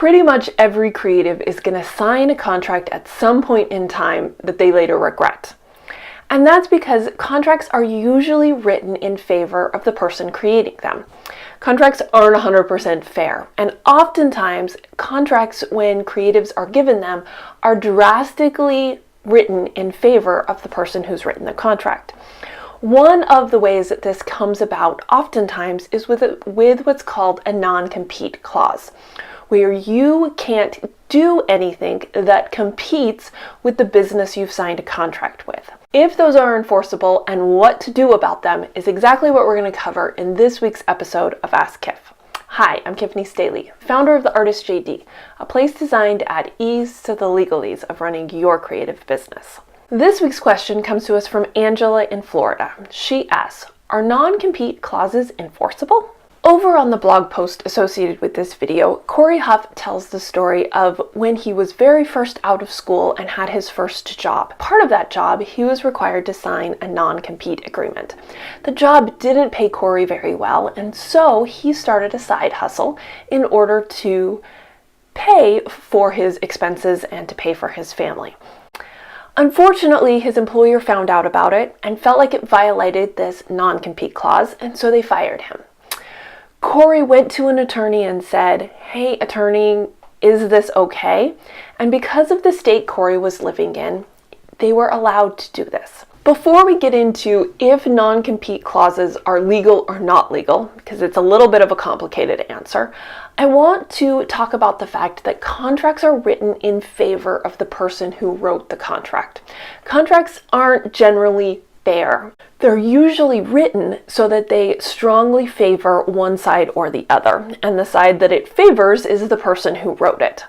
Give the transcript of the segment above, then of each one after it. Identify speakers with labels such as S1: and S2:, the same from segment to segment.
S1: Pretty much every creative is going to sign a contract at some point in time that they later regret. And that's because contracts are usually written in favor of the person creating them. Contracts aren't 100% fair, and oftentimes contracts, when creatives are given them, are drastically written in favor of the person who's written the contract. One of the ways that this comes about oftentimes is with what's called a non-compete clause, where you can't do anything that competes with the business you've signed a contract with. If those are enforceable and what to do about them is exactly what we're going to cover in this week's episode of Ask Kif. Hi, I'm Kifney Staley, founder of The Artist JD, a place designed to add ease to the legalese of running your creative business. This week's question comes to us from Angela in Florida. She asks, are non-compete clauses enforceable? Over on the blog post associated with this video, Corey Huff tells the story of when he was very first out of school and had his first job. Part of that job, he was required to sign a non-compete agreement. The job didn't pay Corey very well, and so he started a side hustle in order to pay for his expenses and to pay for his family. Unfortunately, his employer found out about it and felt like it violated this non-compete clause, and so they fired him. Corey went to an attorney and said, "Hey, attorney, is this okay?" And because of the state Corey was living in, they were allowed to do this. Before we get into if non-compete clauses are legal or not legal, because it's a little bit of a complicated answer, I want to talk about the fact that contracts are written in favor of the person who wrote the contract. Contracts aren't generally fair. They're usually written so that they strongly favor one side or the other, and the side that it favors is the person who wrote it.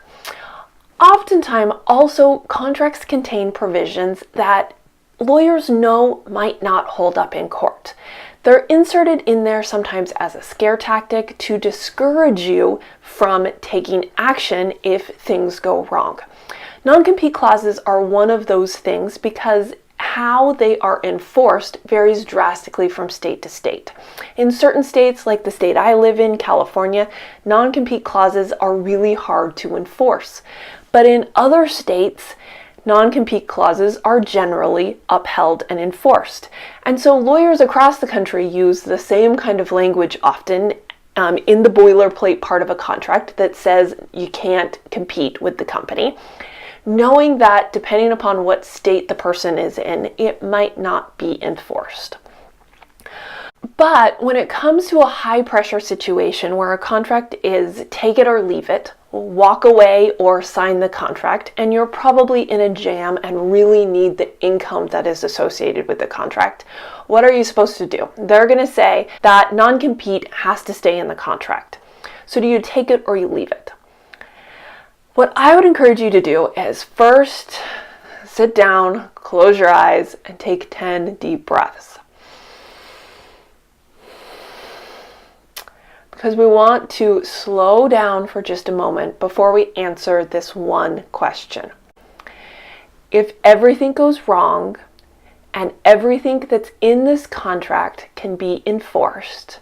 S1: Oftentimes, also, contracts contain provisions that lawyers know might not hold up in court. They're inserted in there sometimes as a scare tactic to discourage you from taking action if things go wrong. Non-compete clauses are one of those things because how they are enforced varies drastically from state to state. In certain states, like the state I live in, California, non-compete clauses are really hard to enforce. But in other states, non-compete clauses are generally upheld and enforced. And so lawyers across the country use the same kind of language often in the boilerplate part of a contract that says you can't compete with the company, knowing that depending upon what state the person is in, it might not be enforced. But when it comes to a high pressure situation where a contract is take it or leave it, walk away or sign the contract, and you're probably in a jam and really need the income that is associated with the contract, what are you supposed to do? They're going to say that non-compete has to stay in the contract. So do you take it or you leave it? What I would encourage you to do is first sit down, close your eyes, and take 10 deep breaths. Because we want to slow down for just a moment before we answer this one question. If everything goes wrong and everything that's in this contract can be enforced,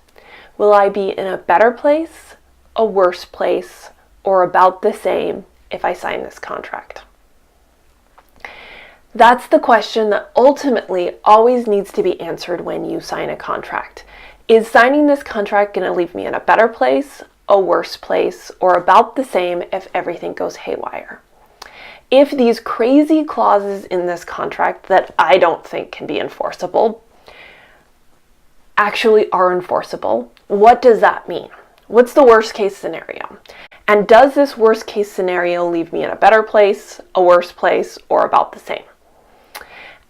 S1: will I be in a better place, a worse place, or about the same if I sign this contract? That's the question that ultimately always needs to be answered when you sign a contract. Is signing this contract going to leave me in a better place, a worse place, or about the same if everything goes haywire? If these crazy clauses in this contract that I don't think can be enforceable actually are enforceable, what does that mean? What's the worst case scenario? And does this worst case scenario leave me in a better place, a worse place, or about the same?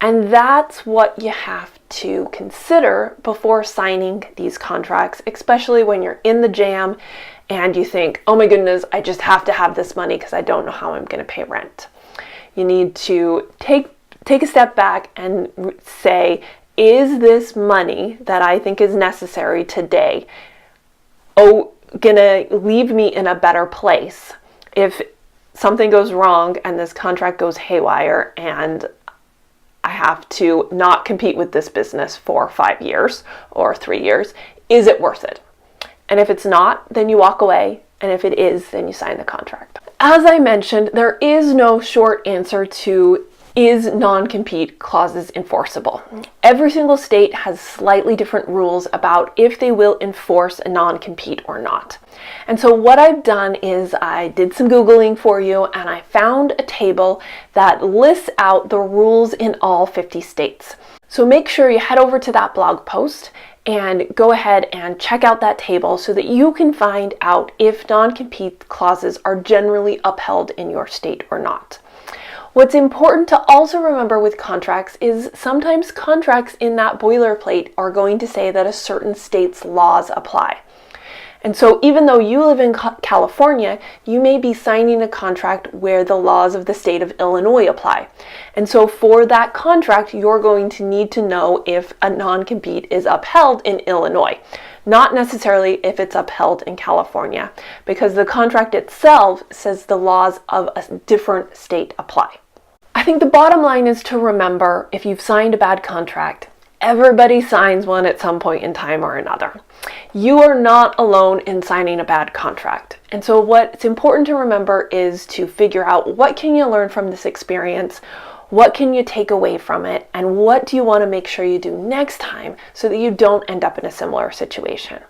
S1: And that's what you have to consider before signing these contracts, especially when you're in the jam and you think, oh my goodness, I just have to have this money because I don't know how I'm going to pay rent. You need to take a step back and say, is this money that I think is necessary today gonna leave me in a better place if something goes wrong and this contract goes haywire and I have to not compete with this business for 5 years or 3 years? Is it worth it? And if it's not, then you walk away And if it is, then you sign the contract. As I mentioned, there is no short answer to is non-compete clauses enforceable. Every single state has slightly different rules about if they will enforce a non-compete or not. And so what I've done is I did some Googling for you and I found a table that lists out the rules in all 50 states. So make sure you head over to that blog post and go ahead and check out that table so that you can find out if non-compete clauses are generally upheld in your state or not. What's important to also remember with contracts is sometimes contracts in that boilerplate are going to say that a certain state's laws apply. And so even though you live in California, you may be signing a contract where the laws of the state of Illinois apply. And so for that contract, you're going to need to know if a non-compete is upheld in Illinois, not necessarily if it's upheld in California, because the contract itself says the laws of a different state apply. I think the bottom line is to remember, if you've signed a bad contract, everybody signs one at some point in time or another. You are not alone in signing a bad contract. And so what's important to remember is to figure out what can you learn from this experience, what can you take away from it, and what do you want to make sure you do next time so that you don't end up in a similar situation.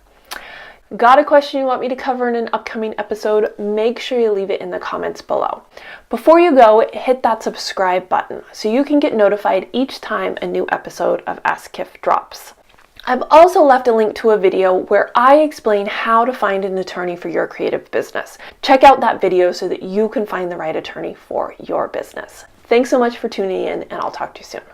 S1: Got a question you want me to cover in an upcoming episode? Make sure you leave it in the comments below. Before you go, hit that subscribe button so you can get notified each time a new episode of Ask Kif drops. I've also left a link to a video where I explain how to find an attorney for your creative business. Check out that video so that you can find the right attorney for your business. Thanks so much for tuning in, and I'll talk to you soon.